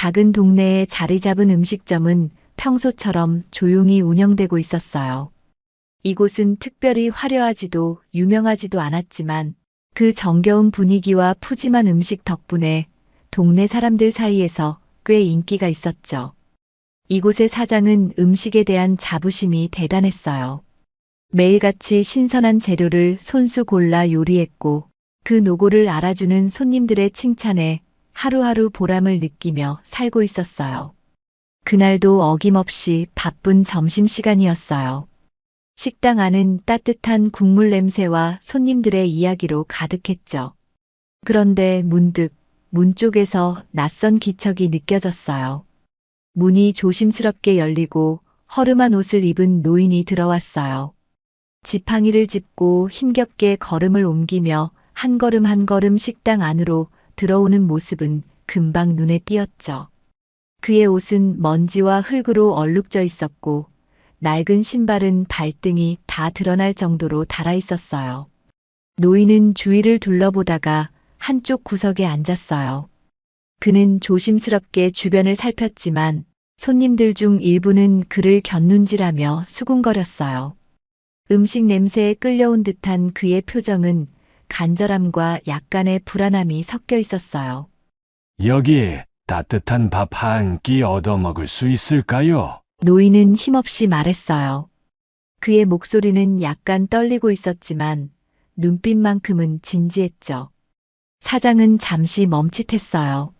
작은 동네에 자리 잡은 음식점은 평소처럼 조용히 운영되고 있었어요. 이곳은 특별히 화려하지도 유명하지도 않았지만 그 정겨운 분위기와 푸짐한 음식 덕분에 동네 사람들 사이에서 꽤 인기가 있었죠. 이곳의 사장은 음식에 대한 자부심이 대단했어요. 매일같이 신선한 재료를 손수 골라 요리했고 그 노고를 알아주는 손님들의 칭찬에 하루하루 보람을 느끼며 살고 있었어요. 그날도 어김없이 바쁜 점심시간이었어요. 식당 안은 따뜻한 국물 냄새와 손님들의 이야기로 가득했죠. 그런데 문득 문 쪽에서 낯선 기척이 느껴졌어요. 문이 조심스럽게 열리고 허름한 옷을 입은 노인이 들어왔어요. 지팡이를 짚고 힘겹게 걸음을 옮기며 한 걸음 한 걸음 식당 안으로 들어오는 모습은 금방 눈에 띄었죠. 그의 옷은 먼지와 흙으로 얼룩져 있었고 낡은 신발은 발등이 다 드러날 정도로 닳아 있었어요. 노인은 주위를 둘러보다가 한쪽 구석에 앉았어요. 그는 조심스럽게 주변을 살폈지만 손님들 중 일부는 그를 곁눈질하며 수군거렸어요. 음식 냄새에 끌려온 듯한 그의 표정은 간절함과 약간의 불안함이 섞여 있었어요. 여기 따뜻한 밥 한 끼 얻어먹을 수 있을까요? 노인은 힘없이 말했어요. 그의 목소리는 약간 떨리고 있었지만 눈빛만큼은 진지했죠. 사장은 잠시 멈칫했어요.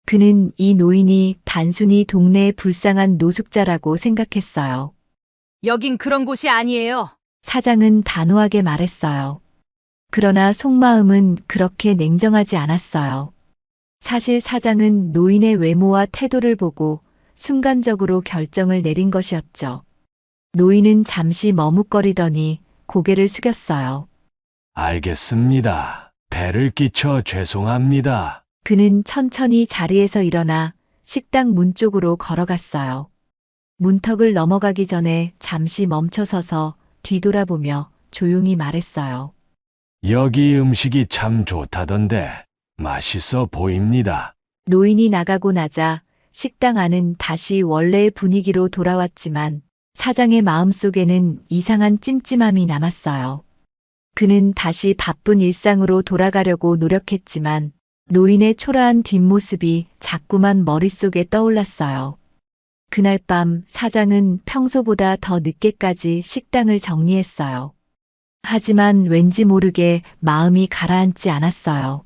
그는 이 노인이 단순히 동네의 불쌍한 노숙자라고 생각했어요. 여긴 그런 곳이 아니에요. 사장은 단호하게 말했어요. 그러나 속마음은 그렇게 냉정하지 않았어요. 사실 사장은 노인의 외모와 태도를 보고 순간적으로 결정을 내린 것이었죠. 노인은 잠시 머뭇거리더니 고개를 숙였어요. 알겠습니다. 배를 끼쳐 죄송합니다. 그는 천천히 자리에서 일어나 식당 문 쪽으로 걸어갔어요. 문턱을 넘어가기 전에 잠시 멈춰서서 뒤돌아보며 조용히 말했어요. 여기 음식이 참 좋다던데 맛있어 보입니다. 노인이 나가고 나자 식당 안은 다시 원래의 분위기로 돌아왔지만 사장의 마음속에는 이상한 찜찜함이 남았어요. 그는 다시 바쁜 일상으로 돌아가려고 노력했지만 노인의 초라한 뒷모습이 자꾸만 머릿속에 떠올랐어요. 그날 밤 사장은 평소보다 더 늦게까지 식당을 정리했어요. 하지만 왠지 모르게 마음이 가라앉지 않았어요.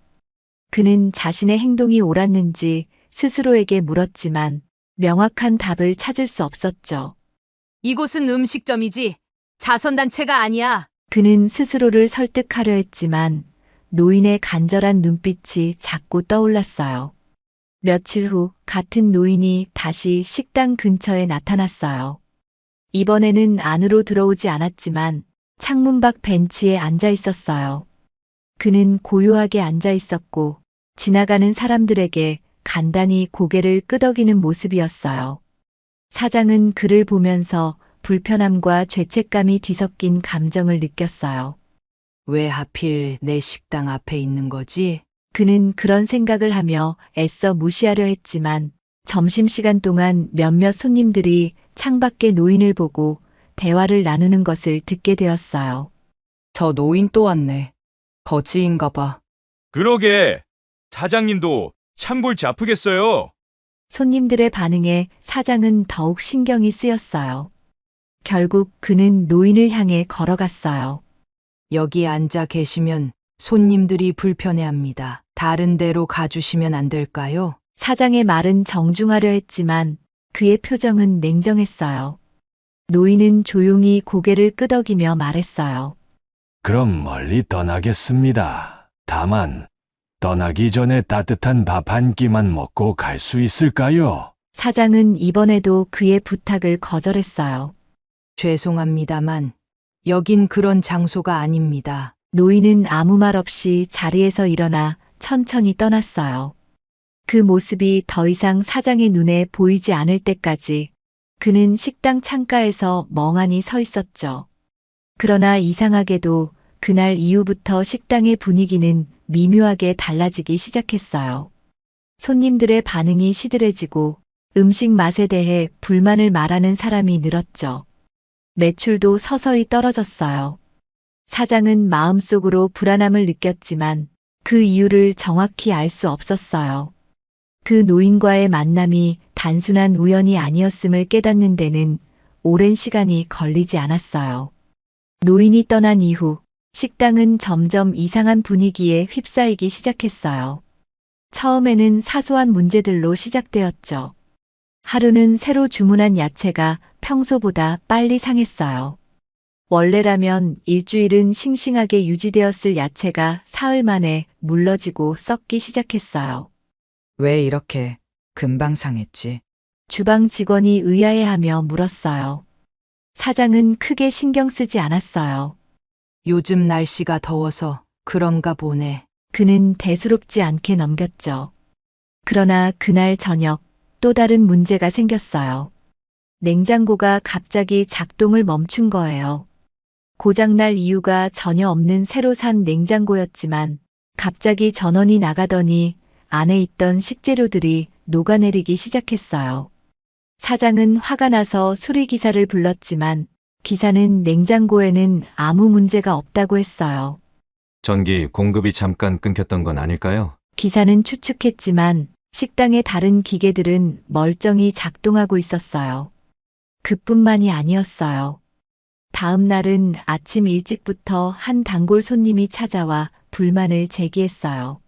그는 자신의 행동이 옳았는지 스스로에게 물었지만 명확한 답을 찾을 수 없었죠. 이곳은 음식점이지 자선단체가 아니야. 그는 스스로를 설득하려 했지만 노인의 간절한 눈빛이 자꾸 떠올랐어요. 며칠 후 같은 노인이 다시 식당 근처에 나타났어요. 이번에는 안으로 들어오지 않았지만 창문 밖 벤치에 앉아 있었어요. 그는 고요하게 앉아 있었고 지나가는 사람들에게 간단히 고개를 끄덕이는 모습이었어요. 사장은 그를 보면서 불편함과 죄책감이 뒤섞인 감정을 느꼈어요. 왜 하필 내 식당 앞에 있는 거지? 그는 그런 생각을 하며 애써 무시하려 했지만 점심시간 동안 몇몇 손님들이 창밖의 노인을 보고 대화를 나누는 것을 듣게 되었어요. 저 노인 또 왔네. 거지인가 봐. 그러게. 사장님도 참 골치 아프겠어요. 손님들의 반응에 사장은 더욱 신경이 쓰였어요. 결국 그는 노인을 향해 걸어갔어요. 여기 앉아 계시면 손님들이 불편해합니다. 다른 데로 가주시면 안 될까요? 사장의 말은 정중하려 했지만 그의 표정은 냉정했어요. 노인은 조용히 고개를 끄덕이며 말했어요. 그럼 멀리 떠나겠습니다. 다만 떠나기 전에 따뜻한 밥 한 끼만 먹고 갈 수 있을까요? 사장은 이번에도 그의 부탁을 거절했어요. 죄송합니다만 여긴 그런 장소가 아닙니다. 노인은 아무 말 없이 자리에서 일어나 천천히 떠났어요. 그 모습이 더 이상 사장의 눈에 보이지 않을 때까지 그는 식당 창가에서 멍하니 서 있었죠. 그러나 이상하게도 그날 이후부터 식당의 분위기는 미묘하게 달라지기 시작했어요. 손님들의 반응이 시들해지고 음식 맛에 대해 불만을 말하는 사람이 늘었죠. 매출도 서서히 떨어졌어요. 사장은 마음속으로 불안함을 느꼈지만 그 이유를 정확히 알 수 없었어요. 그 노인과의 만남이 단순한 우연이 아니었음을 깨닫는 데는 오랜 시간이 걸리지 않았어요. 노인이 떠난 이후 식당은 점점 이상한 분위기에 휩싸이기 시작했어요. 처음에는 사소한 문제들로 시작되었죠. 하루는 새로 주문한 야채가 평소보다 빨리 상했어요. 원래라면 일주일은 싱싱하게 유지되었을 야채가 사흘 만에 물러지고 썩기 시작했어요. 왜 이렇게 금방 상했지? 주방 직원이 의아해하며 물었어요. 사장은 크게 신경 쓰지 않았어요. 요즘 날씨가 더워서 그런가 보네. 그는 대수롭지 않게 넘겼죠. 그러나 그날 저녁 또 다른 문제가 생겼어요. 냉장고가 갑자기 작동을 멈춘 거예요. 고장날 이유가 전혀 없는 새로 산 냉장고였지만 갑자기 전원이 나가더니 안에 있던 식재료들이 녹아내리기 시작했어요. 사장은 화가 나서 수리기사를 불렀지만 기사는 냉장고에는 아무 문제가 없다고 했어요. 전기 공급이 잠깐 끊겼던 건 아닐까요? 기사는 추측했지만 식당의 다른 기계들은 멀쩡히 작동하고 있었어요. 그뿐만이 아니었어요. 다음 날은 아침 일찍부터 한 단골 손님이 찾아와 불만을 제기했어요.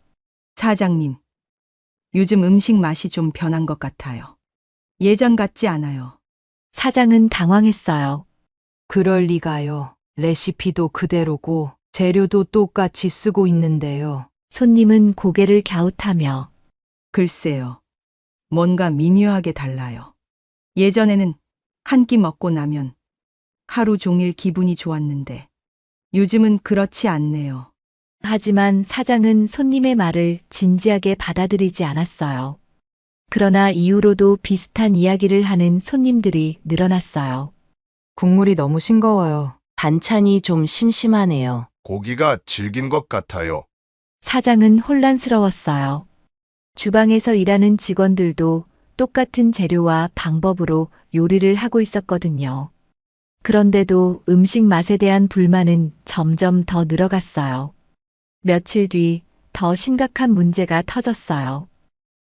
사장님, 요즘 음식 맛이 좀 변한 것 같아요. 예전 같지 않아요. 사장은 당황했어요. 그럴 리가요. 레시피도 그대로고 재료도 똑같이 쓰고 있는데요. 손님은 고개를 갸웃하며 글쎄요. 뭔가 미묘하게 달라요. 예전에는 한 끼 먹고 나면 하루 종일 기분이 좋았는데 요즘은 그렇지 않네요. 하지만 사장은 손님의 말을 진지하게 받아들이지 않았어요. 그러나 이후로도 비슷한 이야기를 하는 손님들이 늘어났어요. 국물이 너무 싱거워요. 반찬이 좀 심심하네요. 고기가 질긴 것 같아요. 사장은 혼란스러웠어요. 주방에서 일하는 직원들도 똑같은 재료와 방법으로 요리를 하고 있었거든요. 그런데도 음식 맛에 대한 불만은 점점 더 늘어갔어요. 며칠 뒤 더 심각한 문제가 터졌어요.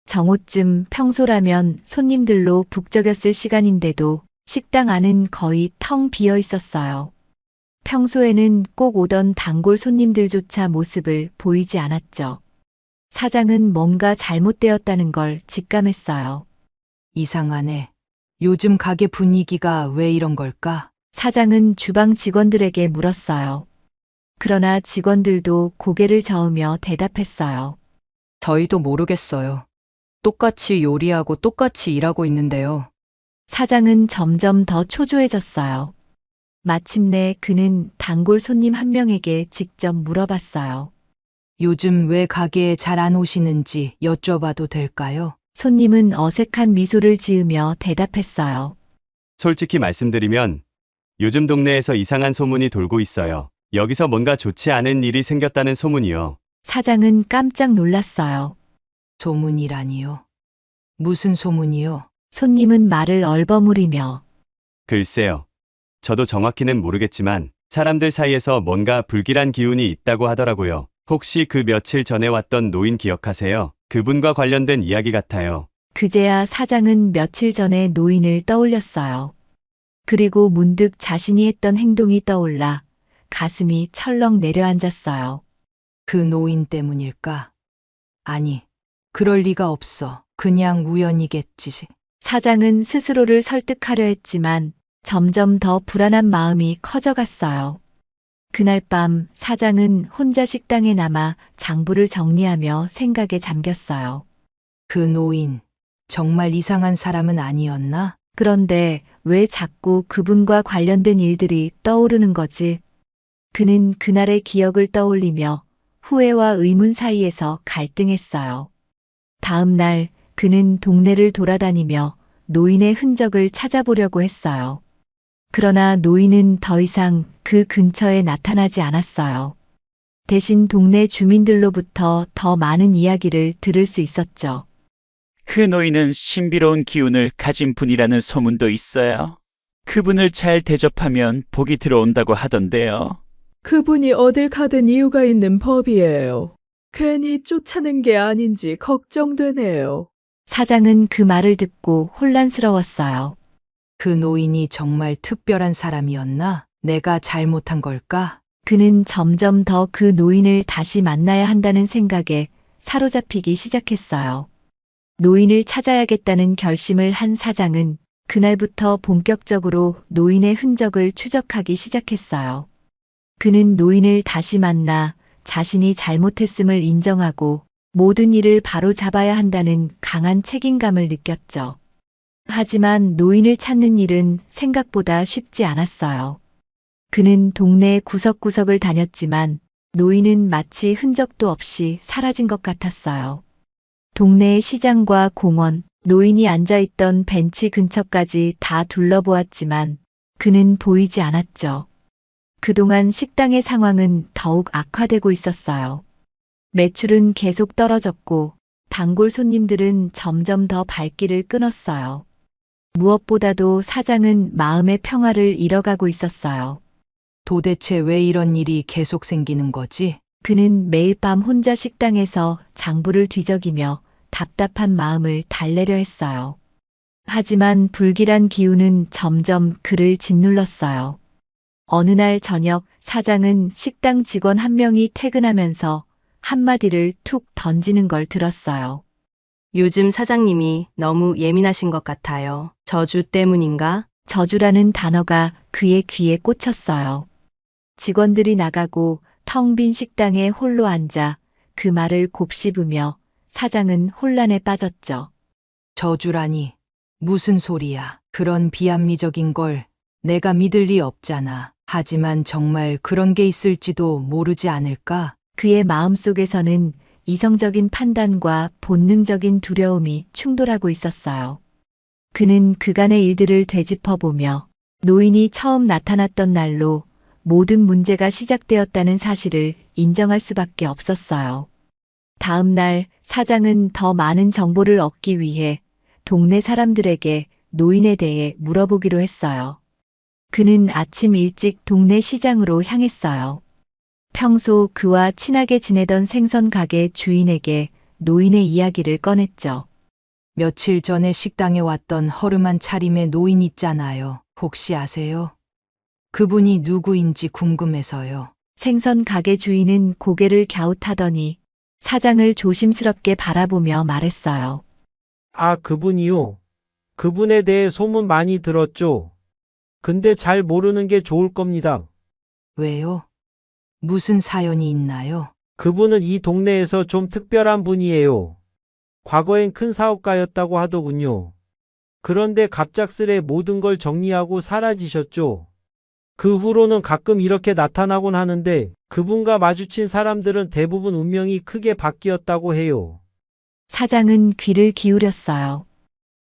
정오쯤 평소라면 손님들로 북적였을 시간인데도 식당 안은 거의 텅 비어 있었어요. 평소에는 꼭 오던 단골 손님들조차 모습을 보이지 않았죠. 사장은 뭔가 잘못되었다는 걸 직감했어요. 이상하네. 요즘 가게 분위기가 왜 이런 걸까? 사장은 주방 직원들에게 물었어요. 그러나 직원들도 고개를 저으며 대답했어요. 저희도 모르겠어요. 똑같이 요리하고 똑같이 일하고 있는데요. 사장은 점점 더 초조해졌어요. 마침내 그는 단골 손님 한 명에게 직접 물어봤어요. 요즘 왜 가게에 잘 안 오시는지 여쭤봐도 될까요? 손님은 어색한 미소를 지으며 대답했어요. 솔직히 말씀드리면 요즘 동네에서 이상한 소문이 돌고 있어요. 여기서 뭔가 좋지 않은 일이 생겼다는 소문이요. 사장은 깜짝 놀랐어요. 소문이라니요? 무슨 소문이요? 손님은 말을 얼버무리며 글쎄요. 저도 정확히는 모르겠지만 사람들 사이에서 뭔가 불길한 기운이 있다고 하더라고요. 혹시 그 며칠 전에 왔던 노인 기억하세요? 그분과 관련된 이야기 같아요. 그제야 사장은 며칠 전에 노인을 떠올렸어요. 그리고 문득 자신이 했던 행동이 떠올라 가슴이 철렁 내려앉았어요. 그 노인 때문일까? 아니, 그럴 리가 없어. 그냥 우연이겠지. 사장은 스스로를 설득하려 했지만 점점 더 불안한 마음이 커져갔어요. 그날 밤 사장은 혼자 식당에 남아 장부를 정리하며 생각에 잠겼어요. 그 노인, 정말 이상한 사람은 아니었나? 그런데 왜 자꾸 그분과 관련된 일들이 떠오르는 거지? 그는 그날의 기억을 떠올리며 후회와 의문 사이에서 갈등했어요. 다음 날 그는 동네를 돌아다니며 노인의 흔적을 찾아보려고 했어요. 그러나 노인은 더 이상 그 근처에 나타나지 않았어요. 대신 동네 주민들로부터 더 많은 이야기를 들을 수 있었죠. 그 노인은 신비로운 기운을 가진 분이라는 소문도 있어요. 그분을 잘 대접하면 복이 들어온다고 하던데요. 그분이 어딜 가든 이유가 있는 법이에요. 괜히 쫓아낸 게 아닌지 걱정되네요. 사장은 그 말을 듣고 혼란스러웠어요. 그 노인이 정말 특별한 사람이었나? 내가 잘못한 걸까? 그는 점점 더 그 노인을 다시 만나야 한다는 생각에 사로잡히기 시작했어요. 노인을 찾아야겠다는 결심을 한 사장은 그날부터 본격적으로 노인의 흔적을 추적하기 시작했어요. 그는 노인을 다시 만나 자신이 잘못했음을 인정하고 모든 일을 바로 잡아야 한다는 강한 책임감을 느꼈죠. 하지만 노인을 찾는 일은 생각보다 쉽지 않았어요. 그는 동네 구석구석을 다녔지만 노인은 마치 흔적도 없이 사라진 것 같았어요. 동네의 시장과 공원, 노인이 앉아있던 벤치 근처까지 다 둘러보았지만 그는 보이지 않았죠. 그동안 식당의 상황은 더욱 악화되고 있었어요. 매출은 계속 떨어졌고 단골 손님들은 점점 더 발길을 끊었어요. 무엇보다도 사장은 마음의 평화를 잃어가고 있었어요. 도대체 왜 이런 일이 계속 생기는 거지? 그는 매일 밤 혼자 식당에서 장부를 뒤적이며 답답한 마음을 달래려 했어요. 하지만 불길한 기운은 점점 그를 짓눌렀어요. 어느 날 저녁 사장은 식당 직원 한 명이 퇴근하면서 한마디를 툭 던지는 걸 들었어요. 요즘 사장님이 너무 예민하신 것 같아요. 저주 때문인가? 저주라는 단어가 그의 귀에 꽂혔어요. 직원들이 나가고 텅 빈 식당에 홀로 앉아 그 말을 곱씹으며 사장은 혼란에 빠졌죠. 저주라니. 무슨 소리야. 그런 비합리적인 걸 내가 믿을 리 없잖아. 하지만 정말 그런 게 있을지도 모르지 않을까? 그의 마음속에서는 이성적인 판단과 본능적인 두려움이 충돌하고 있었어요. 그는 그간의 일들을 되짚어보며 노인이 처음 나타났던 날로 모든 문제가 시작되었다는 사실을 인정할 수밖에 없었어요. 다음 날 사장은 더 많은 정보를 얻기 위해 동네 사람들에게 노인에 대해 물어보기로 했어요. 그는 아침 일찍 동네 시장으로 향했어요. 평소 그와 친하게 지내던 생선 가게 주인에게 노인의 이야기를 꺼냈죠. 며칠 전에 식당에 왔던 허름한 차림의 노인 있잖아요. 혹시 아세요? 그분이 누구인지 궁금해서요. 생선 가게 주인은 고개를 갸웃하더니 사장을 조심스럽게 바라보며 말했어요. 아, 그분이요. 그분에 대해 소문 많이 들었죠. 근데 잘 모르는 게 좋을 겁니다. 왜요? 무슨 사연이 있나요? 그분은 이 동네에서 좀 특별한 분이에요. 과거엔 큰 사업가였다고 하더군요. 그런데 갑작스레 모든 걸 정리하고 사라지셨죠. 그 후로는 가끔 이렇게 나타나곤 하는데 그분과 마주친 사람들은 대부분 운명이 크게 바뀌었다고 해요. 사장은 귀를 기울였어요.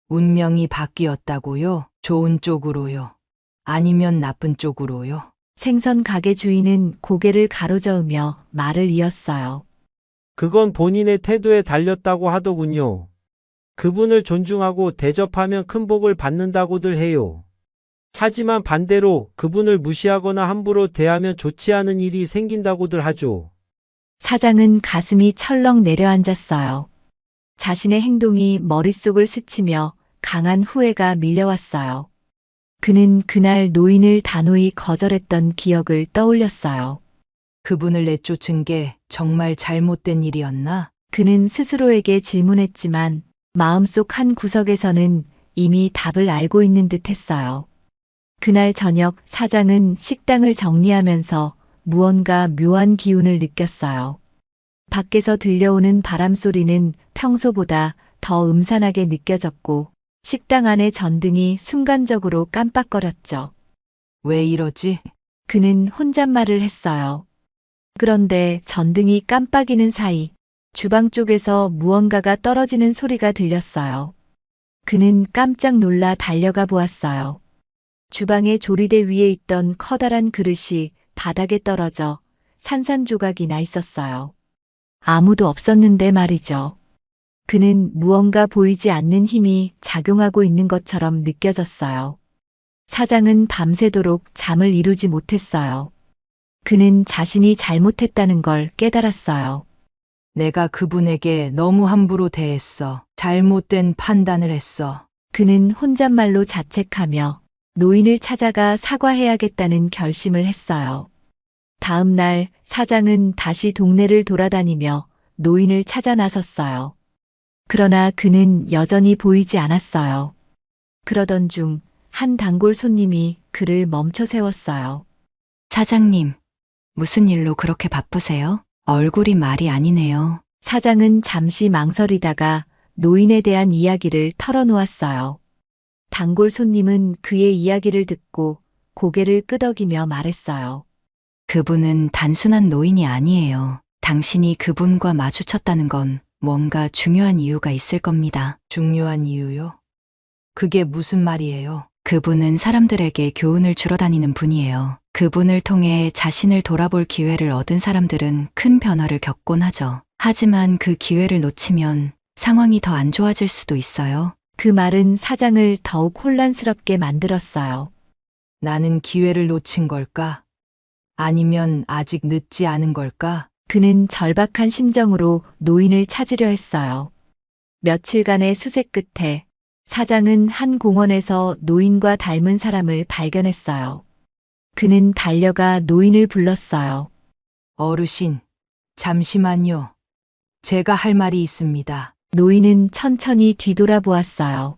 운명이 바뀌었다고요? 좋은 쪽으로요? 아니면 나쁜 쪽으로요? 생선 가게 주인은 고개를 가로저으며 말을 이었어요. 그건 본인의 태도에 달렸다고 하더군요. 그분을 존중하고 대접하면 큰 복을 받는다고들 해요. 하지만 반대로 그분을 무시하거나 함부로 대하면 좋지 않은 일이 생긴다고들 하죠. 사장은 가슴이 철렁 내려앉았어요. 자신의 행동이 머릿속을 스치며 강한 후회가 밀려왔어요. 그는 그날 노인을 단호히 거절했던 기억을 떠올렸어요. 그분을 내쫓은 게 정말 잘못된 일이었나? 그는 스스로에게 질문했지만 마음속 한 구석에서는 이미 답을 알고 있는 듯 했어요. 그날 저녁 사장은 식당을 정리하면서 무언가 묘한 기운을 느꼈어요. 밖에서 들려오는 바람 소리는 평소보다 더 음산하게 느껴졌고 식당 안의 전등이 순간적으로 깜빡거렸죠. 왜 이러지? 그는 혼잣말을 했어요. 그런데 전등이 깜빡이는 사이 주방 쪽에서 무언가가 떨어지는 소리가 들렸어요. 그는 깜짝 놀라 달려가 보았어요. 주방의 조리대 위에 있던 커다란 그릇이 바닥에 떨어져 산산조각이 나 있었어요. 아무도 없었는데 말이죠. 그는 무언가 보이지 않는 힘이 작용하고 있는 것처럼 느껴졌어요. 사장은 밤새도록 잠을 이루지 못했어요. 그는 자신이 잘못했다는 걸 깨달았어요. 내가 그분에게 너무 함부로 대했어. 잘못된 판단을 했어. 그는 혼잣말로 자책하며 노인을 찾아가 사과해야겠다는 결심을 했어요. 다음 날 사장은 다시 동네를 돌아다니며 노인을 찾아 나섰어요. 그러나 그는 여전히 보이지 않았어요. 그러던 중 한 단골 손님이 그를 멈춰 세웠어요. 사장님, 무슨 일로 그렇게 바쁘세요? 얼굴이 말이 아니네요. 사장은 잠시 망설이다가 노인에 대한 이야기를 털어놓았어요. 단골 손님은 그의 이야기를 듣고 고개를 끄덕이며 말했어요. 그분은 단순한 노인이 아니에요. 당신이 그분과 마주쳤다는 건 뭔가 중요한 이유가 있을 겁니다. 중요한 이유요? 그게 무슨 말이에요? 그분은 사람들에게 교훈을 주러 다니는 분이에요. 그분을 통해 자신을 돌아볼 기회를 얻은 사람들은 큰 변화를 겪곤 하죠. 하지만 그 기회를 놓치면 상황이 더 안 좋아질 수도 있어요. 그 말은 사장을 더욱 혼란스럽게 만들었어요. 나는 기회를 놓친 걸까? 아니면 아직 늦지 않은 걸까? 그는 절박한 심정으로 노인을 찾으려 했어요. 며칠간의 수색 끝에 사장은 한 공원에서 노인과 닮은 사람을 발견했어요. 그는 달려가 노인을 불렀어요. 어르신, 잠시만요. 제가 할 말이 있습니다. 노인은 천천히 뒤돌아보았어요.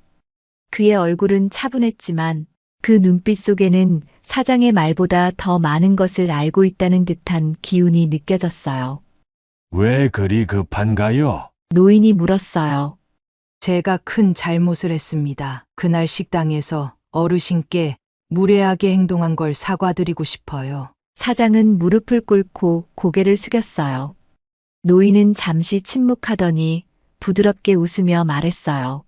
그의 얼굴은 차분했지만 그 눈빛 속에는 사장의 말보다 더 많은 것을 알고 있다는 듯한 기운이 느껴졌어요. 왜 그리 급한가요? 노인이 물었어요. 제가 큰 잘못을 했습니다. 그날 식당에서 어르신께 무례하게 행동한 걸 사과드리고 싶어요. 사장은 무릎을 꿇고 고개를 숙였어요. 노인은 잠시 침묵하더니 부드럽게 웃으며 말했어요.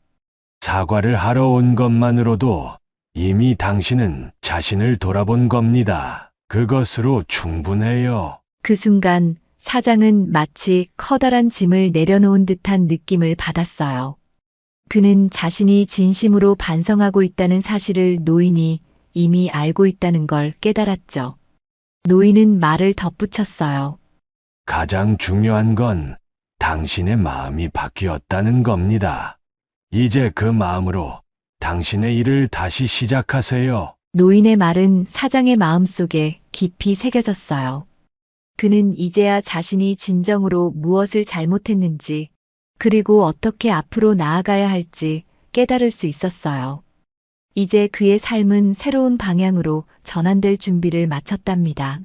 사과를 하러 온 것만으로도 이미 당신은 자신을 돌아본 겁니다. 그것으로 충분해요. 그 순간 사장은 마치 커다란 짐을 내려놓은 듯한 느낌을 받았어요. 그는 자신이 진심으로 반성하고 있다는 사실을 노인이 이미 알고 있다는 걸 깨달았죠. 노인은 말을 덧붙였어요. 가장 중요한 건 당신의 마음이 바뀌었다는 겁니다. 이제 그 마음으로 당신의 일을 다시 시작하세요. 노인의 말은 사장의 마음속에 깊이 새겨졌어요. 그는 이제야 자신이 진정으로 무엇을 잘못했는지, 그리고 어떻게 앞으로 나아가야 할지 깨달을 수 있었어요. 이제 그의 삶은 새로운 방향으로 전환될 준비를 마쳤답니다.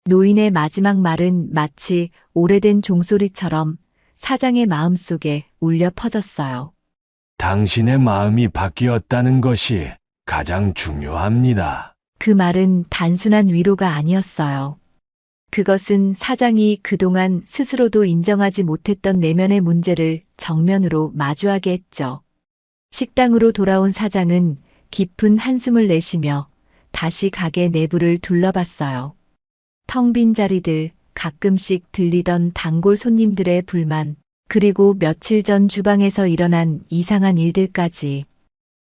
노인의 마지막 말은 마치 오래된 종소리처럼 사장의 마음속에 울려 퍼졌어요. 당신의 마음이 바뀌었다는 것이 가장 중요합니다. 그 말은 단순한 위로가 아니었어요. 그것은 사장이 그동안 스스로도 인정하지 못했던 내면의 문제를 정면으로 마주하게 했죠. 식당으로 돌아온 사장은 깊은 한숨을 내쉬며 다시 가게 내부를 둘러봤어요. 텅 빈 자리들, 가끔씩 들리던 단골 손님들의 불만, 그리고 며칠 전 주방에서 일어난 이상한 일들까지.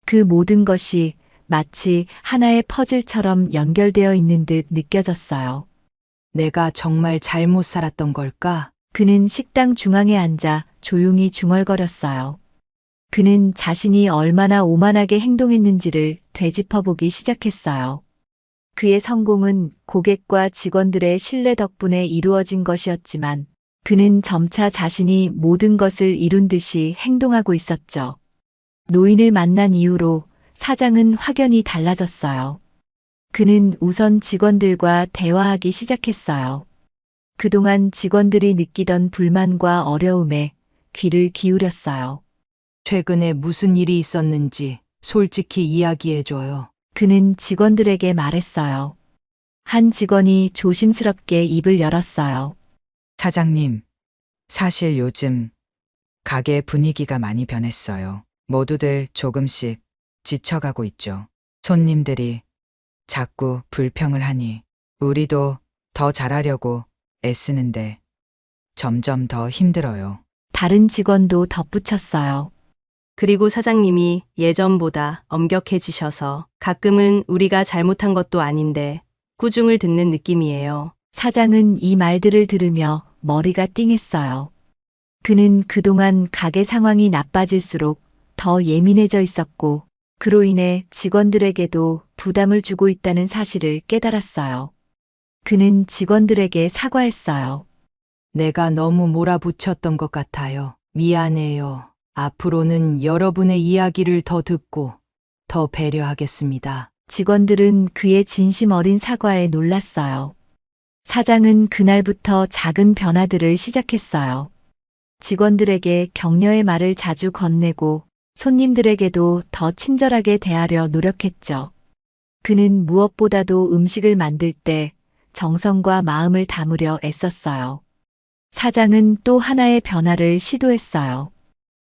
그 모든 것이 마치 하나의 퍼즐처럼 연결되어 있는 듯 느껴졌어요. 내가 정말 잘못 살았던 걸까? 그는 식당 중앙에 앉아 조용히 중얼거렸어요. 그는 자신이 얼마나 오만하게 행동했는지를 되짚어보기 시작했어요. 그의 성공은 고객과 직원들의 신뢰 덕분에 이루어진 것이었지만 그는 점차 자신이 모든 것을 이룬 듯이 행동하고 있었죠. 노인을 만난 이후로 사장은 확연히 달라졌어요. 그는 우선 직원들과 대화하기 시작했어요. 그동안 직원들이 느끼던 불만과 어려움에 귀를 기울였어요. 최근에 무슨 일이 있었는지 솔직히 이야기해줘요. 그는 직원들에게 말했어요. 한 직원이 조심스럽게 입을 열었어요. 사장님, 사실 요즘 가게 분위기가 많이 변했어요. 모두들 조금씩 지쳐가고 있죠. 손님들이 자꾸 불평을 하니 우리도 더 잘하려고 애쓰는데 점점 더 힘들어요. 다른 직원도 덧붙였어요. 그리고 사장님이 예전보다 엄격해지셔서 가끔은 우리가 잘못한 것도 아닌데 꾸중을 듣는 느낌이에요. 사장은 이 말들을 들으며 머리가 띵했어요. 그는 그동안 가게 상황이 나빠질수록 더 예민해져 있었고, 그로 인해 직원들에게도 부담을 주고 있다는 사실을 깨달았어요. 그는 직원들에게 사과했어요. 내가 너무 몰아붙였던 것 같아요. 미안해요. 앞으로는 여러분의 이야기를 더 듣고 더 배려하겠습니다. 직원들은 그의 진심 어린 사과에 놀랐어요. 사장은 그날부터 작은 변화들을 시작했어요. 직원들에게 격려의 말을 자주 건네고 손님들에게도 더 친절하게 대하려 노력했죠. 그는 무엇보다도 음식을 만들 때 정성과 마음을 담으려 애썼어요. 사장은 또 하나의 변화를 시도했어요.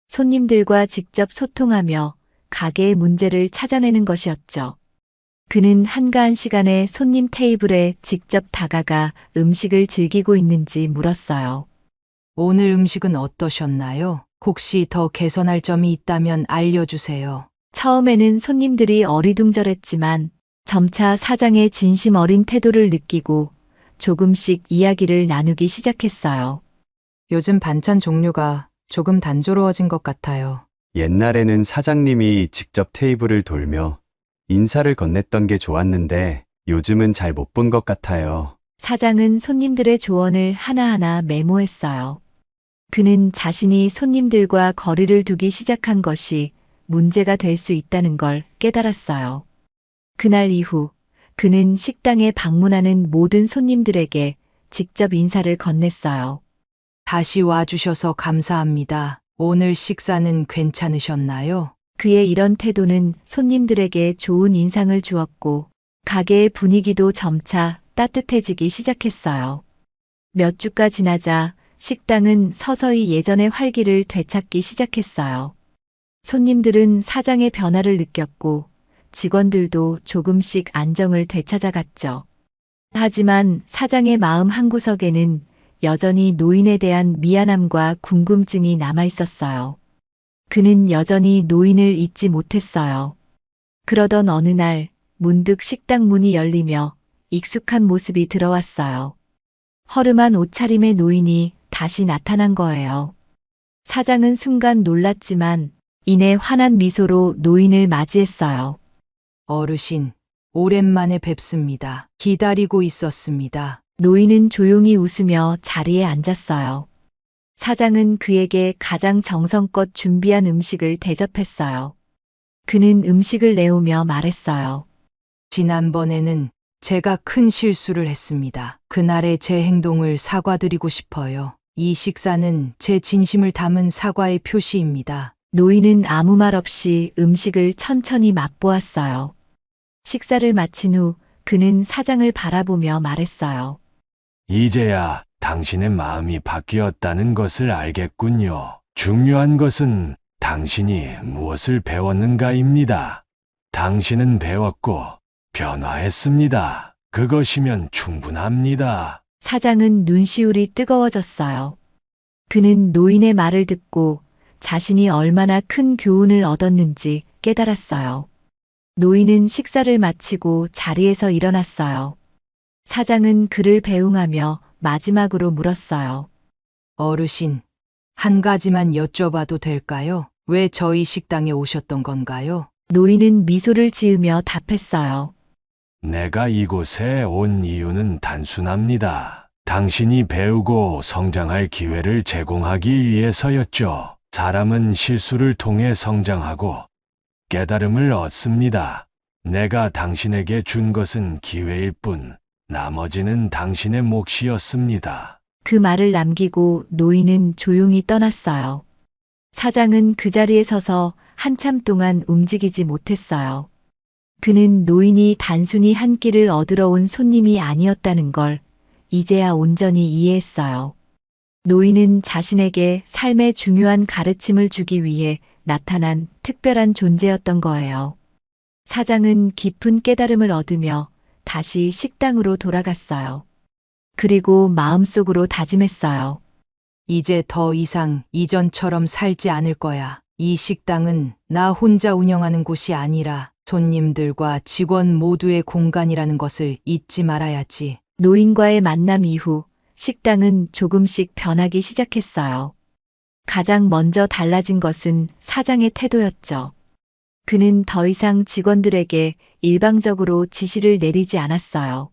손님들과 직접 소통하며 가게의 문제를 찾아내는 것이었죠. 그는 한가한 시간에 손님 테이블에 직접 다가가 음식을 즐기고 있는지 물었어요. 오늘 음식은 어떠셨나요? 혹시 더 개선할 점이 있다면 알려주세요. 처음에는 손님들이 어리둥절했지만 점차 사장의 진심 어린 태도를 느끼고 조금씩 이야기를 나누기 시작했어요. 요즘 반찬 종류가 조금 단조로워진 것 같아요. 옛날에는 사장님이 직접 테이블을 돌며 인사를 건넸던 게 좋았는데 요즘은 잘 못 본 것 같아요. 사장은 손님들의 조언을 하나하나 메모했어요. 그는 자신이 손님들과 거리를 두기 시작한 것이 문제가 될 수 있다는 걸 깨달았어요. 그날 이후 그는 식당에 방문하는 모든 손님들에게 직접 인사를 건넸어요. 다시 와주셔서 감사합니다. 오늘 식사는 괜찮으셨나요? 그의 이런 태도는 손님들에게 좋은 인상을 주었고 가게의 분위기도 점차 따뜻해지기 시작했어요. 몇 주가 지나자 식당은 서서히 예전의 활기를 되찾기 시작했어요. 손님들은 사장의 변화를 느꼈고 직원들도 조금씩 안정을 되찾아갔죠. 하지만 사장의 마음 한구석에는 여전히 노인에 대한 미안함과 궁금증이 남아 있었어요. 그는 여전히 노인을 잊지 못했어요. 그러던 어느 날 문득 식당 문이 열리며 익숙한 모습이 들어왔어요. 허름한 옷차림의 노인이 다시 나타난 거예요. 사장은 순간 놀랐지만 이내 환한 미소로 노인을 맞이했어요. 어르신, 오랜만에 뵙습니다. 기다리고 있었습니다. 노인은 조용히 웃으며 자리에 앉았어요. 사장은 그에게 가장 정성껏 준비한 음식을 대접했어요. 그는 음식을 내오며 말했어요. 지난번에는 제가 큰 실수를 했습니다. 그날의 제 행동을 사과드리고 싶어요. 이 식사는 제 진심을 담은 사과의 표시입니다. 노인은 아무 말 없이 음식을 천천히 맛보았어요. 식사를 마친 후 그는 사장을 바라보며 말했어요. 이제야 당신의 마음이 바뀌었다는 것을 알겠군요. 중요한 것은 당신이 무엇을 배웠는가입니다. 당신은 배웠고 변화했습니다. 그것이면 충분합니다. 사장은 눈시울이 뜨거워졌어요. 그는 노인의 말을 듣고 자신이 얼마나 큰 교훈을 얻었는지 깨달았어요. 노인은 식사를 마치고 자리에서 일어났어요. 사장은 그를 배웅하며 마지막으로 물었어요. 어르신, 한 가지만 여쭤봐도 될까요? 왜 저희 식당에 오셨던 건가요? 노인은 미소를 지으며 답했어요. 내가 이곳에 온 이유는 단순합니다. 당신이 배우고 성장할 기회를 제공하기 위해서였죠. 사람은 실수를 통해 성장하고 깨달음을 얻습니다. 내가 당신에게 준 것은 기회일 뿐, 나머지는 당신의 몫이었습니다. 그 말을 남기고 노인은 조용히 떠났어요. 사장은 그 자리에 서서 한참 동안 움직이지 못했어요. 그는 노인이 단순히 한 끼를 얻으러 온 손님이 아니었다는 걸 이제야 온전히 이해했어요. 노인은 자신에게 삶의 중요한 가르침을 주기 위해 나타난 특별한 존재였던 거예요. 사장은 깊은 깨달음을 얻으며 다시 식당으로 돌아갔어요. 그리고 마음속으로 다짐했어요. 이제 더 이상 이전처럼 살지 않을 거야. 이 식당은 나 혼자 운영하는 곳이 아니라 손님들과 직원 모두의 공간이라는 것을 잊지 말아야지. 노인과의 만남 이후 식당은 조금씩 변하기 시작했어요. 가장 먼저 달라진 것은 사장의 태도였죠. 그는 더 이상 직원들에게 일방적으로 지시를 내리지 않았어요.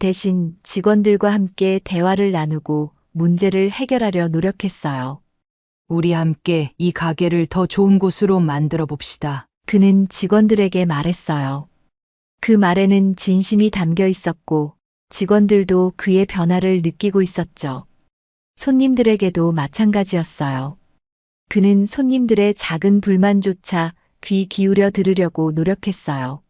대신 직원들과 함께 대화를 나누고 문제를 해결하려 노력했어요. 우리 함께 이 가게를 더 좋은 곳으로 만들어 봅시다. 그는 직원들에게 말했어요. 그 말에는 진심이 담겨 있었고 직원들도 그의 변화를 느끼고 있었죠. 손님들에게도 마찬가지였어요. 그는 손님들의 작은 불만조차 귀 기울여 들으려고 노력했어요.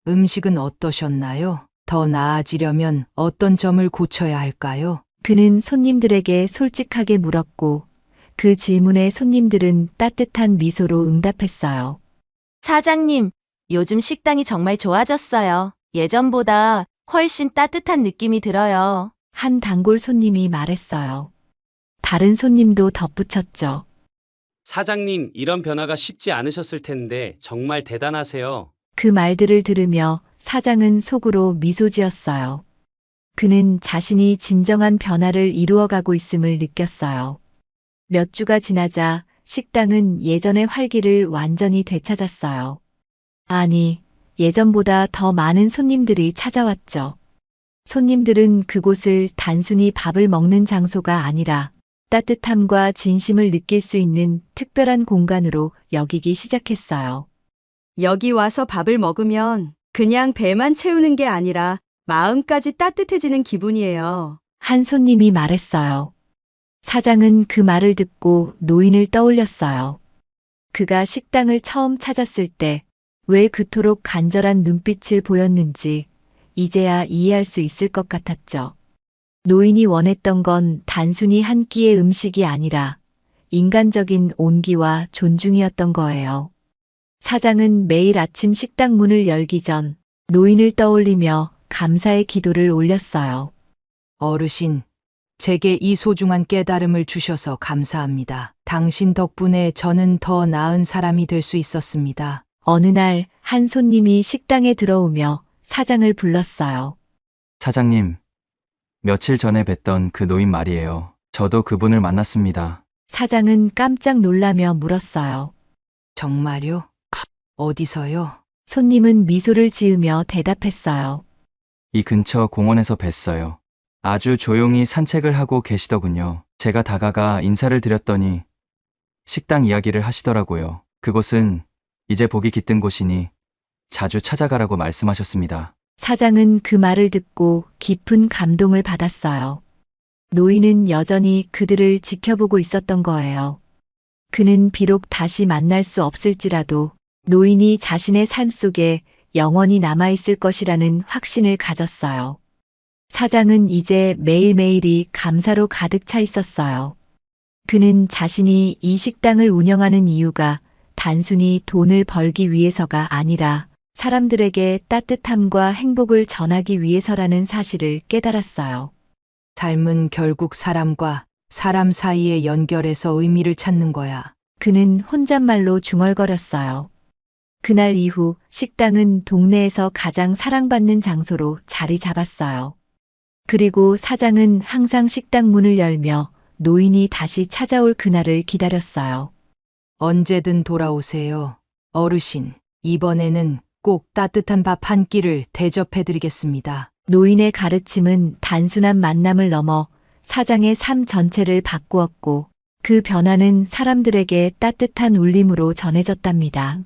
음식은 어떠셨나요? 더 나아지려면 어떤 점을 고쳐야 할까요? 그는 손님들에게 솔직하게 물었고 그 질문에 손님들은 따뜻한 미소로 응답했어요. 사장님, 요즘 식당이 정말 좋아졌어요. 예전보다 훨씬 따뜻한 느낌이 들어요. 한 단골 손님이 말했어요. 다른 손님도 덧붙였죠. 사장님, 이런 변화가 쉽지 않으셨을 텐데 정말 대단하세요. 그 말들을 들으며 사장은 속으로 미소 지었어요. 그는 자신이 진정한 변화를 이루어가고 있음을 느꼈어요. 몇 주가 지나자 식당은 예전의 활기를 완전히 되찾았어요. 아니, 예전보다 더 많은 손님들이 찾아왔죠. 손님들은 그곳을 단순히 밥을 먹는 장소가 아니라 따뜻함과 진심을 느낄 수 있는 특별한 공간으로 여기기 시작했어요. 여기 와서 밥을 먹으면 그냥 배만 채우는 게 아니라 마음까지 따뜻해지는 기분이에요. 한 손님이 말했어요. 사장은 그 말을 듣고 노인을 떠올렸어요. 그가 식당을 처음 찾았을 때 왜 그토록 간절한 눈빛을 보였는지 이제야 이해할 수 있을 것 같았죠. 노인이 원했던 건 단순히 한 끼의 음식이 아니라 인간적인 온기와 존중이었던 거예요. 사장은 매일 아침 식당 문을 열기 전 노인을 떠올리며 감사의 기도를 올렸어요. 어르신, 제게 이 소중한 깨달음을 주셔서 감사합니다. 당신 덕분에 저는 더 나은 사람이 될 수 있었습니다. 어느 날 한 손님이 식당에 들어오며 사장을 불렀어요. 사장님, 며칠 전에 뵀던 그 노인 말이에요. 저도 그분을 만났습니다. 사장은 깜짝 놀라며 물었어요. 정말요? 어디서요? 손님은 미소를 지으며 대답했어요. 이 근처 공원에서 뵀어요. 아주 조용히 산책을 하고 계시더군요. 제가 다가가 인사를 드렸더니 식당 이야기를 하시더라고요. 그곳은 이제 보기 깃든 곳이니 자주 찾아가라고 말씀하셨습니다. 사장은 그 말을 듣고 깊은 감동을 받았어요. 노인은 여전히 그들을 지켜보고 있었던 거예요. 그는 비록 다시 만날 수 없을지라도 노인이 자신의 삶 속에 영원히 남아있을 것이라는 확신을 가졌어요. 사장은 이제 매일매일이 감사로 가득 차 있었어요. 그는 자신이 이 식당을 운영하는 이유가 단순히 돈을 벌기 위해서가 아니라 사람들에게 따뜻함과 행복을 전하기 위해서라는 사실을 깨달았어요. 삶은 결국 사람과 사람 사이의 연결에서 의미를 찾는 거야. 그는 혼잣말로 중얼거렸어요. 그날 이후 식당은 동네에서 가장 사랑받는 장소로 자리 잡았어요. 그리고 사장은 항상 식당 문을 열며 노인이 다시 찾아올 그날을 기다렸어요. 언제든 돌아오세요. 어르신, 이번에는 꼭 따뜻한 밥 한 끼를 대접해드리겠습니다. 노인의 가르침은 단순한 만남을 넘어 사장의 삶 전체를 바꾸었고 그 변화는 사람들에게 따뜻한 울림으로 전해졌답니다.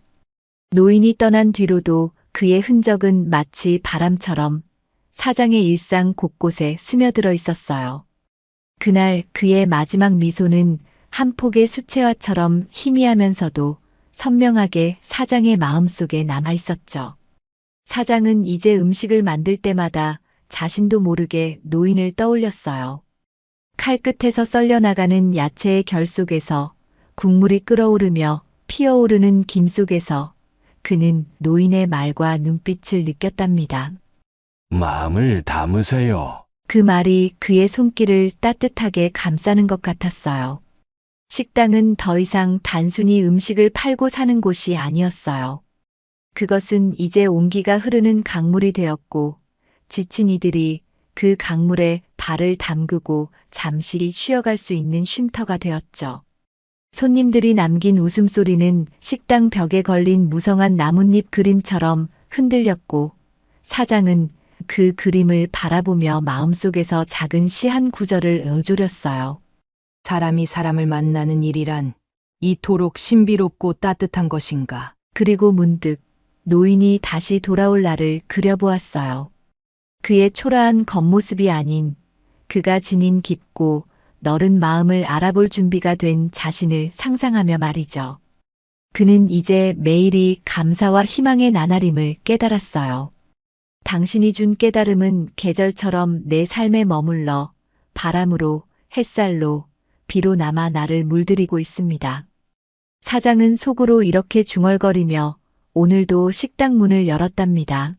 노인이 떠난 뒤로도 그의 흔적은 마치 바람처럼 사장의 일상 곳곳에 스며들어 있었어요. 그날 그의 마지막 미소는 한 폭의 수채화처럼 희미하면서도 선명하게 사장의 마음속에 남아 있었죠. 사장은 이제 음식을 만들 때마다 자신도 모르게 노인을 떠올렸어요. 칼끝에서 썰려나가는 야채의 결 속에서 국물이 끓어오르며 피어오르는 김 속에서 그는 노인의 말과 눈빛을 느꼈답니다. 마음을 담으세요. 그 말이 그의 손길을 따뜻하게 감싸는 것 같았어요. 식당은 더 이상 단순히 음식을 팔고 사는 곳이 아니었어요. 그것은 이제 온기가 흐르는 강물이 되었고, 지친 이들이 그 강물에 발을 담그고 잠시 쉬어갈 수 있는 쉼터가 되었죠. 손님들이 남긴 웃음소리는 식당 벽에 걸린 무성한 나뭇잎 그림처럼 흔들렸고, 사장은 그 그림을 바라보며 마음속에서 작은 시 한 구절을 읊조렸어요. 사람이 사람을 만나는 일이란 이토록 신비롭고 따뜻한 것인가. 그리고 문득 노인이 다시 돌아올 날을 그려보았어요. 그의 초라한 겉모습이 아닌 그가 지닌 깊고 너른 마음을 알아볼 준비가 된 자신을 상상하며 말이죠. 그는 이제 매일이 감사와 희망의 나날임을 깨달았어요. 당신이 준 깨달음은 계절처럼 내 삶에 머물러 바람으로, 햇살로, 비로 남아 나를 물들이고 있습니다. 사장은 속으로 이렇게 중얼거리며 오늘도 식당 문을 열었답니다.